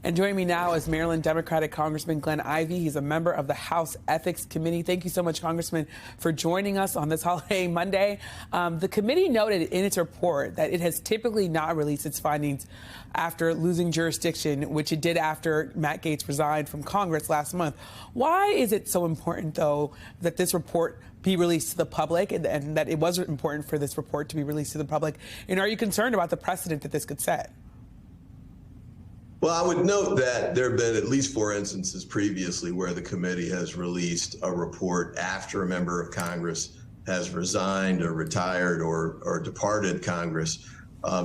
And joining me now is Maryland Democratic Congressman Glenn Ivey. He's a member of the House Ethics Committee. Thank you so much, Congressman, for joining us on this holiday Monday. The committee noted in its report that it has typically not released its findings after losing jurisdiction, which it did after Matt Gaetz resigned from Congress last month. Why is it so important, though, that this report be released to the public, and that it was important for this report to be released to the public? And are you concerned about the precedent that this could set? Well, I would note that there have been at least 4 instances previously where the committee has released a report after a member of Congress has resigned or retired or departed Congress.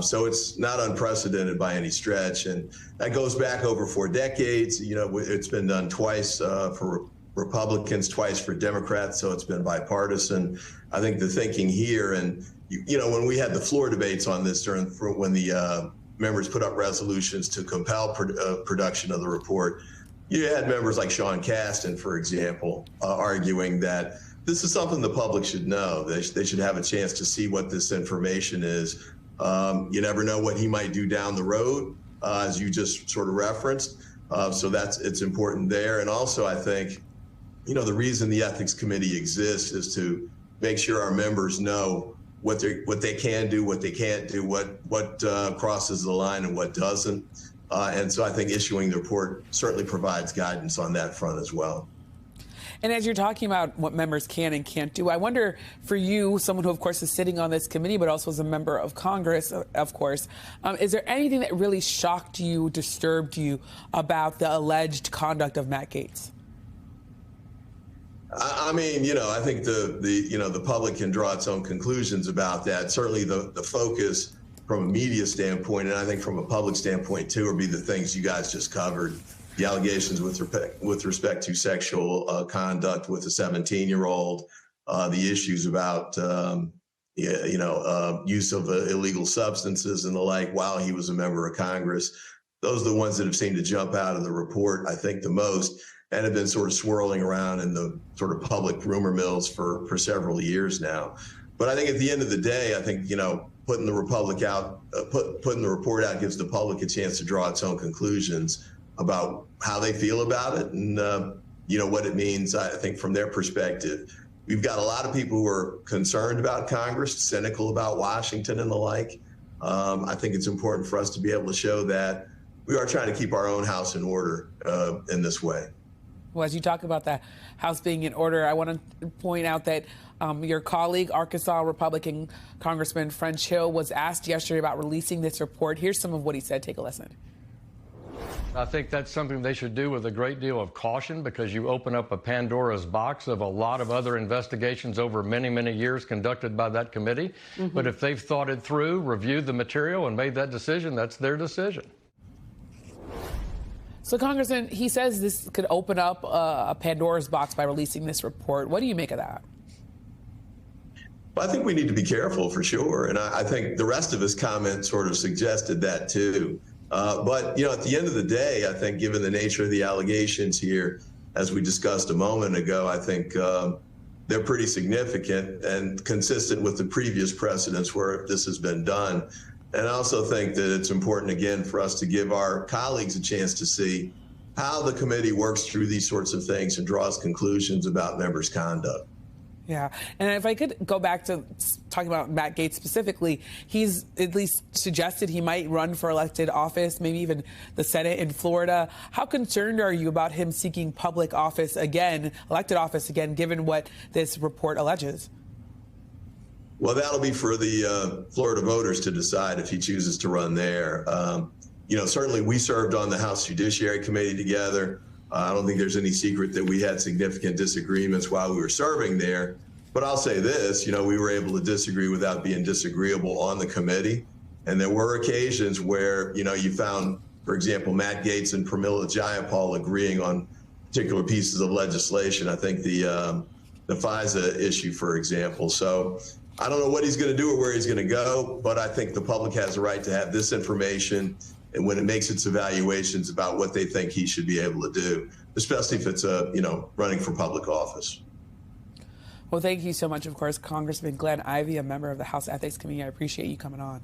So it's not unprecedented by any stretch. And that goes back over 4 decades. You know, it's been done twice for Republicans, twice for Democrats, so it's been bipartisan. I think the thinking here, and you know, when we had the floor debates on this when the members put up resolutions to compel production of the report, you had members like Sean Casten, for example, arguing that this is something the public should know. They should have a chance to see what this information is. You never know what he might do down the road, as you just sort of referenced. So it's important there. And also, I think, you know, the reason the Ethics Committee exists is to make sure our members know what they can do, what they can't do, what crosses the line and what doesn't. And so I think issuing the report certainly provides guidance on that front as well. And as you're talking about what members can and can't do, I wonder for you, someone who, of course, is sitting on this committee, but also is a member of Congress, of course, is there anything that really shocked you, disturbed you about the alleged conduct of Matt Gaetz? I mean, you know, I think the public can draw its own conclusions about that. Certainly the focus from a media standpoint, and I think from a public standpoint too, would be the things you guys just covered. The allegations with respect to sexual conduct with a 17-year-old, the issues about use of illegal substances and the like while he was a member of Congress. Those are the ones that have seemed to jump out of the report, I think, the most, and have been sort of swirling around in the sort of public rumor mills for several years now. But I think at the end of the day, I think, you know, putting the report out gives the public a chance to draw its own conclusions about how they feel about it and, you know, what it means, I think, from their perspective. We've got a lot of people who are concerned about Congress, cynical about Washington and the like. I think it's important for us to be able to show that we are trying to keep our own house in order in this way. Well, as you talk about the House being in order, I want to point out that your colleague, Arkansas Republican Congressman French Hill, was asked yesterday about releasing this report. Here's some of what he said. Take a listen. I think that's something they should do with a great deal of caution, because you open up a Pandora's box of a lot of other investigations over many, many years conducted by that committee. Mm-hmm. But if they've thought it through, reviewed the material, and made that decision, that's their decision. So, Congressman, he says this could open up a Pandora's box by releasing this report. What do you make of that? Well, I think we need to be careful for sure. And I think the rest of his comments sort of suggested that, too. But, you know, at the end of the day, I think given the nature of the allegations here, as we discussed a moment ago, I think they're pretty significant and consistent with the previous precedents where this has been done. And I also think that it's important, again, for us to give our colleagues a chance to see how the committee works through these sorts of things and draws conclusions about members' conduct. Yeah. And if I could go back to talking about Matt Gaetz specifically, he's at least suggested he might run for elected office, maybe even the Senate in Florida. How concerned are you about him seeking public office again, elected office again, given what this report alleges? Well, that'll be for the Florida voters to decide if he chooses to run there. You know, certainly we served on the House Judiciary Committee together. I don't think there's any secret that we had significant disagreements while we were serving there. But I'll say this, you know, we were able to disagree without being disagreeable on the committee. And there were occasions where, you know, you found, for example, Matt Gaetz and Pramila Jayapal agreeing on particular pieces of legislation. I think the FISA issue, for example. So I don't know what he's going to do or where he's going to go, but I think the public has a right to have this information, and when it makes its evaluations about what they think he should be able to do, especially if it's running for public office. Well, thank you so much, of course, Congressman Glenn Ivey, a member of the House Ethics Committee. I appreciate you coming on.